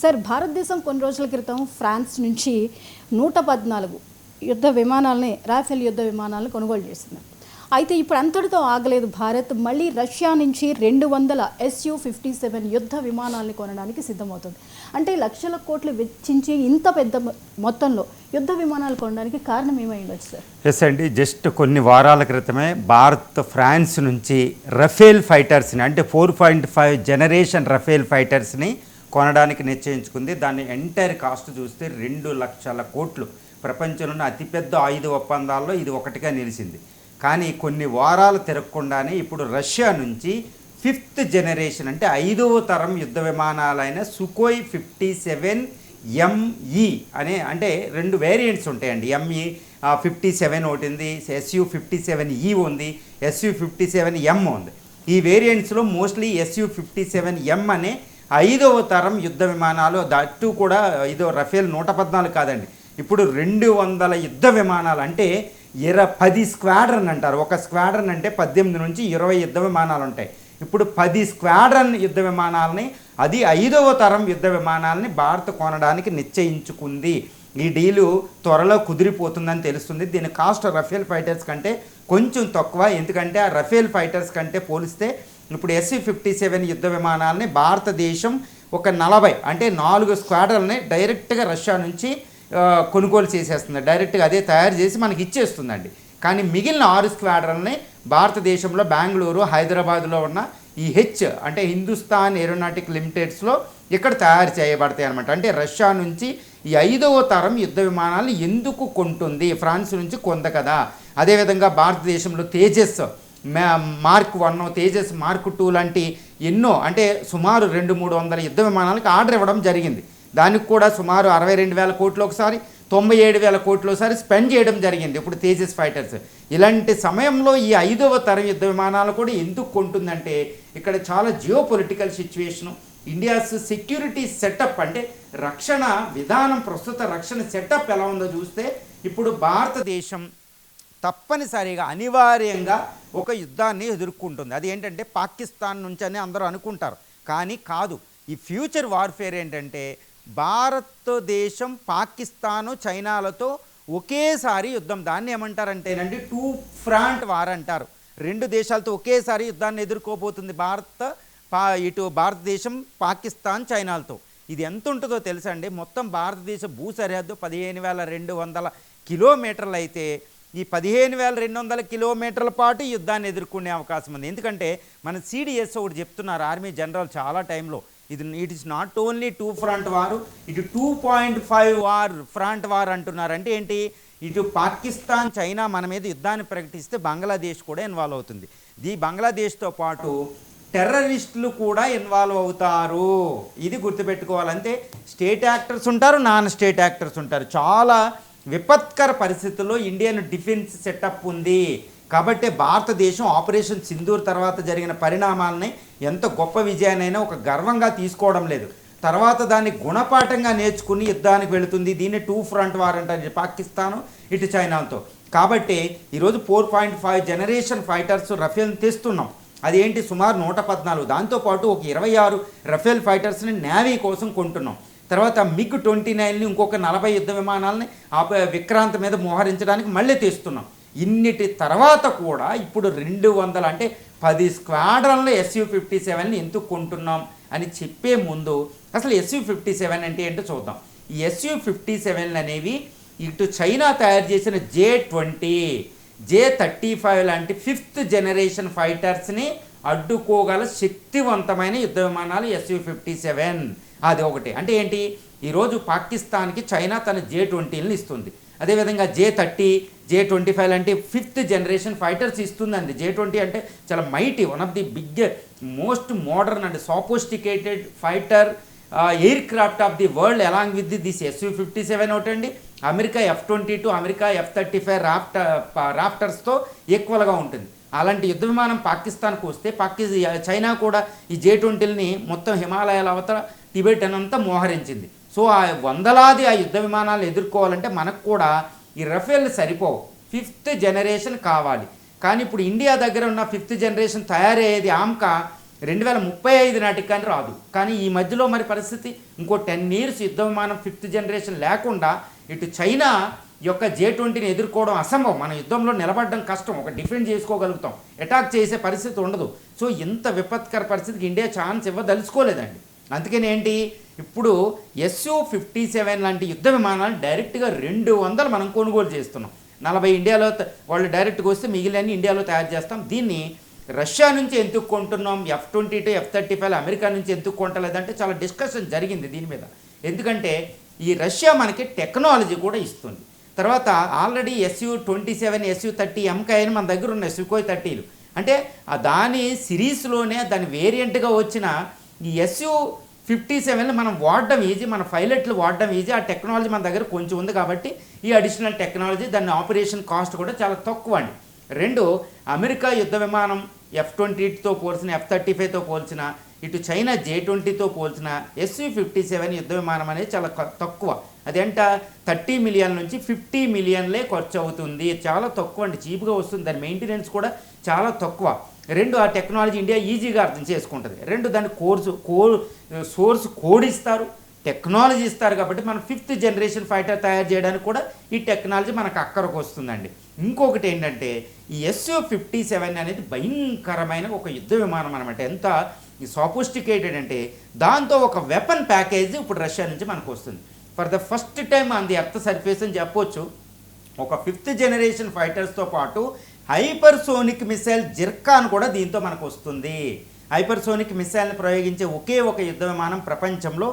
Sir, భారతదేశం కొన్ని రోజుల క్రితం ఫ్రాన్స్ నుంచి 114 యుద్ధ విమానాలని, రాఫెల్ యుద్ధ విమానాలను కొనుగోలు చేసింది. అయితే ఇప్పుడు అంతటితో ఆగలేదు. భారత్ మళ్ళీ రష్యా నుంచి 200 Su-57 యుద్ధ విమానాలని కొనడానికి సిద్ధమవుతుంది. అంటే లక్షల కోట్లు వెచ్చించి ఇంత పెద్ద మొత్తంలో యుద్ధ విమానాలు కొనడానికి కారణం ఏమై ఉండొచ్చు సార్? ఎస్ అండి, జస్ట్ కొన్ని వారాల క్రితమే భారత్ ఫ్రాన్స్ నుంచి రఫేల్ ఫైటర్స్ని, అంటే 4.5 జనరేషన్ రఫేల్ ఫైటర్స్ని కొనడానికి నిశ్చయించుకుంది. దాని ఎంటైర్ కాస్ట్ చూస్తే 2 లక్షల కోట్లు. ప్రపంచంలోని అతిపెద్ద ఆయుధ ఒప్పందాల్లో ఇది ఒకటిగా నిలిచింది. కానీ కొన్ని వారాలు తిరగకుండానే ఇప్పుడు రష్యా నుంచి 5th జనరేషన్, అంటే 5వ తరం యుద్ధ విమానాలైన సుఖోయ్ 57ME అనే, అంటే 2 వేరియంట్స్ ఉంటాయండి. ME 57 ఒకటి ఉంది, Su-57E ఉంది, Su-57M ఉంది. ఈ వేరియంట్స్లో మోస్ట్లీ Su-57M అనే 5వ తరం యుద్ధ విమానాలు, దట్టు కూడా ఇదో రఫేల్ 114 కాదండి, ఇప్పుడు 200 యుద్ధ విమానాలు. అంటే 10 స్క్వాడ్రన్ అంటారు. ఒక స్క్వాడ్రన్ అంటే 18 నుంచి 20 యుద్ధ విమానాలు ఉంటాయి. ఇప్పుడు 10 స్క్వాడ్రన్ యుద్ధ విమానాలని, అది 5వ తరం యుద్ధ విమానాలని భారత్ కొనడానికి నిశ్చయించుకుంది. ఈ డీలు త్వరలో కుదిరిపోతుందని తెలుస్తుంది. దీని కాస్ట్ రఫేల్ ఫైటర్స్ కంటే కొంచెం తక్కువ. ఎందుకంటే ఆ రఫేల్ ఫైటర్స్ కంటే పోలిస్తే ఇప్పుడు Su-57 యుద్ధ విమానాలని భారతదేశం ఒక 40, అంటే 4 స్క్వాడ్రన్ని డైరెక్ట్గా రష్యా నుంచి కొనుగోలు చేసేస్తుంది. డైరెక్ట్గా అదే తయారు చేసి మనకి ఇచ్చేస్తుందండి. కానీ మిగిలిన 6 స్క్వాడ్రన్ని భారతదేశంలో బెంగళూరు, హైదరాబాద్లో ఉన్న ఈ అంటే హిందుస్థాన్ ఏరోనాటిక్ లిమిటెడ్స్లో ఇక్కడ తయారు చేయబడతాయి అనమాట. అంటే రష్యా నుంచి ఈ 5వ తరం యుద్ధ విమానాలు ఎందుకు కొంటుంది? ఫ్రాన్స్ నుంచి కొంద కదా. అదేవిధంగా భారతదేశంలో తేజస్ మార్క్ 1, తేజస్ మార్క్ 2 లాంటి ఎన్నో, అంటే సుమారు 200-300 యుద్ధ విమానాలకు ఆర్డర్ ఇవ్వడం జరిగింది. దానికి కూడా సుమారు 62,000 కోట్లు ఒకసారి, 97,000 కోట్లు ఒకసారి స్పెండ్ చేయడం జరిగింది ఇప్పుడు తేజస్ ఫైటర్స్. ఇలాంటి సమయంలో ఈ 5వ తరం యుద్ధ విమానాలు కూడా ఎందుకు కొంటుందంటే, ఇక్కడ చాలా geo political situation, India's security setup, అంటే రక్షణ విధానం, ప్రస్తుత రక్షణ సెటప్ ఎలా ఉందో చూస్తే ఇప్పుడు భారతదేశం తప్పనిసరిగా అనివార్యంగా ఒక యుద్ధాన్ని ఎదుర్కొంటుంది. అది ఏంటంటే పాకిస్తాన్ నుంచి అని అందరూ అనుకుంటారు, కానీ కాదు. ఈ ఫ్యూచర్ వార్ఫేర్ ఏంటంటే భారతదేశం పాకిస్తాను చైనాలతో ఒకేసారి యుద్ధం, దాన్ని ఏమంటారంటేనండి 2 ఫ్రంట్ వార్ అంటారు. 2 దేశాలతో ఒకేసారి యుద్ధాన్ని ఎదుర్కోబోతుంది ఇటు భారతదేశం, పాకిస్తాన్, చైనాలతో. ఇది ఎంత ఉంటుందో తెలుసా అండి? మొత్తం భారతదేశ భూ సరిహద్దు 15,200 కిలోమీటర్లు అయితే ఈ 15,200 కిలోమీటర్ల పాటు యుద్ధాన్ని ఎదుర్కొనే అవకాశం ఉంది. ఎందుకంటే మన CDS ఒకటి చెప్తున్నారు ఆర్మీ జనరల్ చాలా టైంలో, it is not only 2 front వారు, ఇటు 2.5 వార్ ఫ్రంట్ వార్ అంటున్నారు. అంటే ఏంటి? ఇటు పాకిస్తాన్, చైనా మన మీద యుద్ధాన్ని ప్రకటిస్తే బంగ్లాదేశ్ కూడా ఇన్వాల్వ్ అవుతుంది. ఈ బంగ్లాదేశ్తో పాటు టెర్రరిస్టులు కూడా ఇన్వాల్వ్ అవుతారు. ఇది గుర్తుపెట్టుకోవాలంటే స్టేట్ యాక్టర్స్ ఉంటారు, నాన్ స్టేట్ యాక్టర్స్ ఉంటారు. చాలా విపత్కర పరిస్థితుల్లో ఇండియన్ డిఫెన్స్ సెటప్ ఉంది. కాబట్టి భారతదేశం ఆపరేషన్ సింధూర్ తర్వాత జరిగిన పరిణామాలని ఎంత గొప్ప విజయాన్నైనా ఒక గర్వంగా తీసుకోవడం లేదు. తర్వాత దాన్ని గుణపాఠంగా నేర్చుకుని యుద్ధానికి వెళుతుంది. దీన్ని 2 ఫ్రంట్ వార్ అంటారు, పాకిస్తాను ఇటు చైనాతో. కాబట్టి ఈరోజు 4.5 జనరేషన్ ఫైటర్స్ రఫేల్ తెస్తున్నాం. అదేంటి? సుమారు 114. దాంతోపాటు ఒక 26 రఫేల్ ఫైటర్స్ని నేవీ కోసం కొంటున్నాం. తర్వాత MiG-29ని, ఇంకొక 40 యుద్ధ విమానాలని విక్రాంత్ మీద మోహరించడానికి మళ్ళీ తెస్తున్నాం. ఇన్నిటి తర్వాత కూడా ఇప్పుడు 200, అంటే 10 స్క్వాడ్రన్ల Su-57ని ఎందుకు కొంటున్నాం అని చెప్పే ముందు అసలు Su-57 అంటే ఏంటో చూద్దాం. ఈ Su-57 అనేవి ఇటు చైనా తయారు చేసిన J-20, J-35 లాంటి 5th జనరేషన్ ఫైటర్స్ని అడ్డుకోగల శక్తివంతమైన యుద్ధ విమానాలు Su-57. అది ఒకటి. అంటే ఏంటి? ఈరోజు పాకిస్తాన్కి చైనా తన J-20ని ఇస్తుంది. అదేవిధంగా J-30, J-25 లాంటి 5th జనరేషన్ ఫైటర్స్ ఇస్తుందండి. J-20 అంటే చాలా mighty, one of the biggest, most modern and sophisticated fighter air craft of the world along with this Su-57 ఒకటండి. అమెరికా F-22, అమెరికా F-35 రాఫ్టర్స్తో ఈక్వల్గా ఉంటుంది. అలాంటి యుద్ధ విమానం పాకిస్తాన్కి వస్తే చైనా కూడా ఈ J-20ని మొత్తం హిమాలయాల అవతల టిబెట్ అనంతా మోహరించింది. సో ఆ వందలాది ఆ యుద్ధ విమానాలు ఎదుర్కోవాలంటే మనకు కూడా ఈ రఫేల్ సరిపోవు, 5th జనరేషన్ కావాలి. కానీ ఇప్పుడు ఇండియా దగ్గర ఉన్న 5th జనరేషన్ తయారయ్యేది ఆమ్కా 2035 నాటికి కానీ రాదు. కానీ ఈ మధ్యలో మరి పరిస్థితి ఇంకో 10 years యుద్ధ విమానం 5th జనరేషన్ లేకుండా ఇటు చైనా యొక్క J-20ని ఎదుర్కోవడం అసంభవం. మన యుద్ధంలో నిలబడడం కష్టం, ఒక డిఫెండ్ చేసుకోగలుగుతాం, అటాక్ చేసే పరిస్థితి ఉండదు. సో ఇంత విపత్కర పరిస్థితికి ఇండియా ఛాన్స్ ఇవ్వదలుచుకోలేదండి. అందుకని ఏంటి, ఇప్పుడు Su-57 లాంటి యుద్ధ విమానాలు డైరెక్ట్గా 200 మనం కొనుగోలు చేస్తున్నాం. 40 ఇండియాలో వాళ్ళు డైరెక్ట్గా వస్తే మిగిలిన ఇండియాలో తయారు చేస్తాం. దీన్ని రష్యా నుంచి ఎందుకు కొంటున్నాం, F-22 F-35 అమెరికా నుంచి ఎందుకు కొంటలేదంటే చాలా డిస్కషన్ జరిగింది దీని మీద. ఎందుకంటే ఈ రష్యా మనకి టెక్నాలజీ కూడా ఇస్తుంది. తర్వాత ఆల్రెడీ Su-27 Su-30MK మన దగ్గర ఉన్నాయి, Sukhoi 30లు. అంటే దాని సిరీస్లోనే దాని వేరియంట్గా వచ్చిన ఈ Su-57 మనం వాడడం ఈజీ, మన పైలట్లు వాడడం ఈజీ. ఆ టెక్నాలజీ మన దగ్గర కొంచెం ఉంది కాబట్టి ఈ అడిషనల్ టెక్నాలజీ, దాని ఆపరేషన్ కాస్ట్ కూడా చాలా తక్కువ అండి. 2, అమెరికా యుద్ధ విమానం F-22తో పోల్చిన, F-35తో పోల్చిన, ఇటు చైనా J-20తో పోల్చిన Su-57 యుద్ధ విమానం అనేది చాలా తక్కువ. అదేంట 30 మిలియన్ నుంచి 50 మిలియన్లే ఖర్చు అవుతుంది. చాలా తక్కువ అండి, చీప్గా వస్తుంది. దాని మెయింటెనెన్స్ కూడా చాలా తక్కువ. 2, ఆ టెక్నాలజీ ఇండియా ఈజీగా అర్థం చేసుకుంటుంది. 2, దాని సోర్స్ కోడ్ ఇస్తారు, టెక్నాలజీ ఇస్తారు. కాబట్టి మనం 5th జనరేషన్ ఫైటర్ తయారు చేయడానికి కూడా ఈ టెక్నాలజీ మనకు అక్కరకు వస్తుందండి. ఇంకొకటి ఏంటంటే ఈ Su-57 అనేది భయంకరమైన ఒక యుద్ధ విమానం అనమాట. ఎంత సోఫిస్టికేటెడ్ అంటే దాంతో ఒక వెపన్ ప్యాకేజ్ ఇప్పుడు రష్యా నుంచి మనకు వస్తుంది. For the first time on the earth surface అని చెప్పొచ్చు. ఒక 5th జనరేషన్ ఫైటర్స్తో పాటు హైపర్సోనిక్ మిసైల్ జిర్కాన్ కూడా దీంతో మనకు వస్తుంది. హైపర్సోనిక్ మిసైల్ని ప్రయోగించే ఒకే ఒక యుద్ధ విమానం ప్రపంచంలో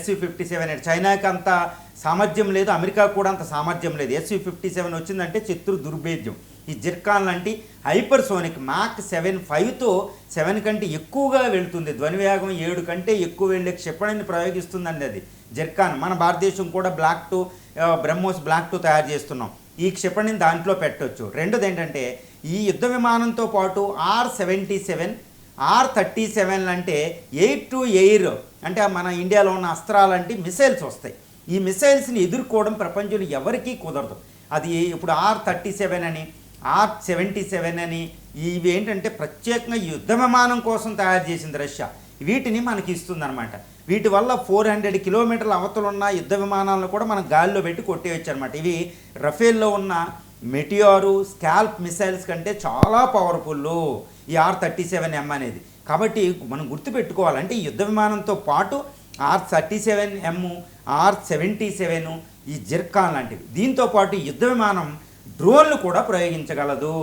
Su-57. చైనాకి అంత సామర్థ్యం లేదు, అమెరికా కూడా అంత సామర్థ్యం లేదు. Su-57 వచ్చిందంటే శత్రు దుర్భేద్యం. ఈ జిర్కాన్ లాంటి హైపర్సోనిక్ మాక్ 7.5తో 7 కంటే ఎక్కువగా వెళుతుంది. ధ్వనివేగం 7 కంటే ఎక్కువ వెళ్ళే క్షిపణిని ప్రయోగిస్తుందండి అది జిర్కాన్. మన భారతదేశం కూడా బ్రహ్మోస్ బ్లాక్ 2 తయారు చేస్తున్నాం. ఈ క్షిపణిని దాంట్లో పెట్టవచ్చు. రెండోది ఏంటంటే ఈ యుద్ధ విమానంతో పాటు R-77 R-37 అంటే ఎయిర్ టు ఎయిర్, అంటే మన ఇండియాలో ఉన్న అస్త్రాలంటే మిసైల్స్ వస్తాయి. ఈ మిసైల్స్ని ఎదుర్కోవడం ప్రపంచంలో ఎవరికీ కుదరదు. అది ఇప్పుడు R-37 అని, R-77 అని, ఇవి ఏంటంటే ప్రత్యేకంగా యుద్ధ విమానం కోసం తయారు చేసింది రష్యా. వీటిని మనకి ఇస్తుందన్నమాట. వీటి వల్ల 400 కిలోమీటర్ల అవతలున్న యుద్ధ విమానాలను కూడా మనం గాలిలో పెట్టి కొట్టేయచ్చు అనమాట. ఇవి రఫేల్లో ఉన్న మెటియారు, స్కాల్ప్ మిసైల్స్ కంటే చాలా పవర్ఫుల్ ఈ R-37M అనేది. కాబట్టి మనం గుర్తుపెట్టుకోవాలంటే ఈ యుద్ధ విమానంతో పాటు R-37M, R-77, ఈ జిర్కాన్ లాంటివి. దీంతో పాటు యుద్ధ విమానం డ్రోన్లు కూడా ప్రయోగించగలదు,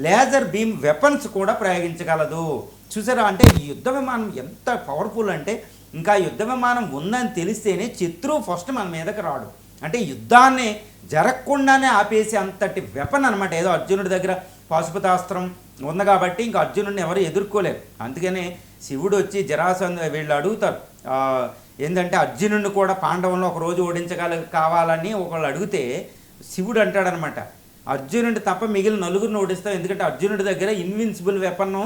లేజర్ బీమ్ వెపన్స్ కూడా ప్రయోగించగలదు. చూసారా, అంటే ఈ యుద్ధ విమానం ఎంత పవర్ఫుల్ అంటే ఇంకా యుద్ధ విమానం ఉందని తెలిస్తేనే శత్రువు ఫస్ట్ మన మీదకి రాడు. అంటే యుద్ధాన్ని జరగకుండానే ఆపేసి అంతటి వెపన్ అనమాట. ఏదో అర్జునుడి దగ్గర పాశుపతాస్త్రం ఉంది కాబట్టి ఇంకా అర్జునుడిని ఎవరు ఎదుర్కోలేరు. అందుకనే శివుడు వచ్చి జరాసంధ వీళ్ళు అడుగుతారు ఏంటంటే అర్జునుడిని కూడా పాండవంలో ఒకరోజు కావాలని ఒకళ్ళు అడిగితే శివుడు అంటాడనమాట, అర్జునుడి తప్ప మిగిలిన నలుగురిని ఓడిస్తాం, ఎందుకంటే అర్జునుడి దగ్గర ఇన్విన్సిబుల్ వెపన్,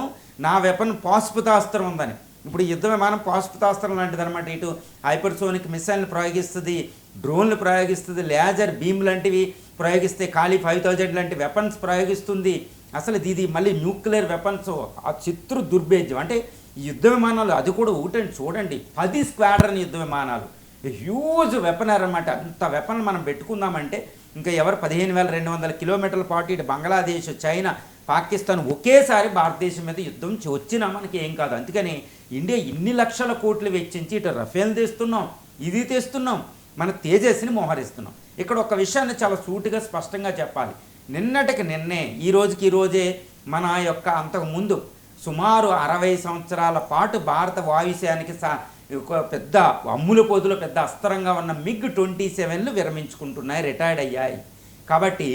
నా వెపన్ పాశుపతాస్త్రం ఉందని. ఇప్పుడు యుద్ధ విమానం పాశుపతాస్త్రం లాంటిది అనమాట. ఇటు హైపర్సోనిక్ మిసైల్ని ప్రయోగిస్తుంది, డ్రోన్లు ప్రయోగిస్తుంది, లేజర్ బీమ్ లాంటివి ప్రయోగిస్తే, ఖాళీ 5000 లాంటి వెపన్స్ ప్రయోగిస్తుంది. అసలు ఇది మళ్ళీ న్యూక్లియర్ వెపన్స్, ఆ శత్రు దుర్భేద్యం. అంటే ఈ యుద్ధ విమానాలు అది కూడా ఒకటండి, చూడండి 10 స్క్వాడ్రన్ యుద్ధ విమానాలు, హ్యూజ్ వెపన్ అనమాట. అంత వెపన్ మనం పెట్టుకుందామంటే ఇంకా ఎవరు 15,200 కిలోమీటర్ల పాటు ఇటు బంగ్లాదేశ్, చైనా, పాకిస్తాన్ ఒకేసారి భారతదేశం మీద యుద్ధం వచ్చినా మనకి ఏం కాదు. అందుకని ఇండియా ఇన్ని లక్షల కోట్లు వెచ్చించి ఇటు రఫేల్ తెస్తున్నాం, ఇది తెస్తున్నాం, మన తేజస్ని మోహరిస్తున్నాం. ఇక్కడ ఒక విషయాన్ని చాలా సూటిగా స్పష్టంగా చెప్పాలి. నిన్నటికి నిన్నే, ఈ రోజే మన యొక్క అంతకుముందు సుమారు 60 సంవత్సరాల పాటు భారత వాయుసేనకి ఒక పెద్ద అమ్ముల పొదులో పెద్ద అస్త్రంగా ఉన్న MiG-27లు విరమించుకుంటున్నాయి, రిటైర్డ్ అయ్యాయి. కాబట్టి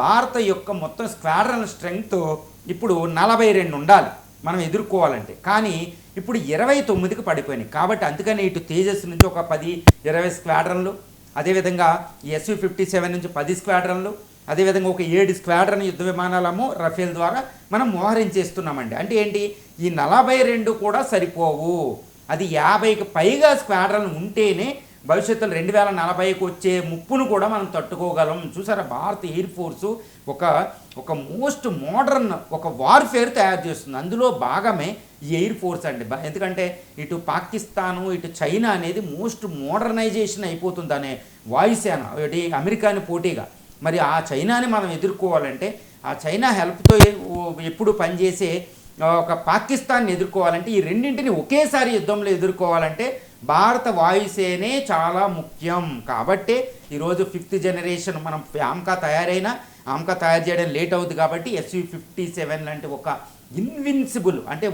భారత యొక్క మొత్తం స్క్వాడ్రన్ స్ట్రెంగ్త్ ఇప్పుడు 42 ఉండాలి మనం ఎదుర్కోవాలంటే, కానీ ఇప్పుడు 29కి పడిపోయినాయి. కాబట్టి అందుకని ఇటు తేజస్ నుంచి ఒక 10-20 స్క్వాడ్రన్లు, అదేవిధంగా Su-57 నుంచి 10 స్క్వాడ్రన్లు, అదేవిధంగా ఒక 7 స్క్వాడ్రన్ యుద్ధ విమానాలము రఫేల్ ద్వారా మనం మోహరించేస్తున్నామండి. అంటే ఏంటి, ఈ 42 కూడా సరిపోవు, అది 50కి పైగా స్క్వాడ్రన్ ఉంటేనే భవిష్యత్తులో 2040కి వచ్చే ముప్పును కూడా మనం తట్టుకోగలం. చూసారా, భారత ఎయిర్ ఫోర్సు ఒక మోస్ట్ మోడర్న్ ఒక వార్ఫేర్ తయారు చేస్తుంది. అందులో భాగమే ఈ ఎయిర్ ఫోర్స్ అండి. ఎందుకంటే ఇటు పాకిస్తాను ఇటు చైనా అనేది మోస్ట్ మోడర్నైజేషన్ అయిపోతుంది అనే వాయుసేన ఒకటి అమెరికాని పోటీగా. మరి ఆ చైనాని మనం ఎదుర్కోవాలంటే ఆ చైనా హెల్ప్తో ఎప్పుడు పనిచేసే ఒక పాకిస్తాన్ని ఎదుర్కోవాలంటే ఈ రెండింటిని ఒకేసారి యుద్ధంలో ఎదుర్కోవాలంటే భారత వాయుసేనే చాలా ముఖ్యం. కాబట్టే ఈరోజు 5th జనరేషన్ మనం ఆమ్కా ఆమ్కా తయారు చేయడం లేట్ అవుతుంది కాబట్టి SU-57 లాంటి ఒక ఇన్విన్సిబుల్ అంటే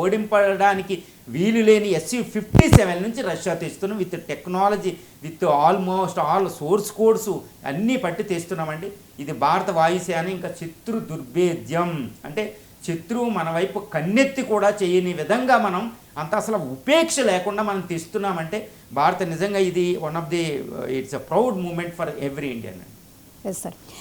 ఓడింపడానికి వీలు లేని SU-57 నుంచి రష్యా తెస్తున్నాం. With technology, with almost all source codes అన్నీ పట్టి తెస్తున్నామండి. ఇది భారత వాయుసేన ఇంకా శత్రు దుర్భేద్యం అంటే శత్రువు మన వైపు కన్నెత్తి కూడా చేయని విధంగా మనం అంత అసలు ఉపేక్ష లేకుండా మనం తెస్తున్నామంటే భారత నిజంగా ఇది one of the it's a proud moment for every Indian. Yes sir.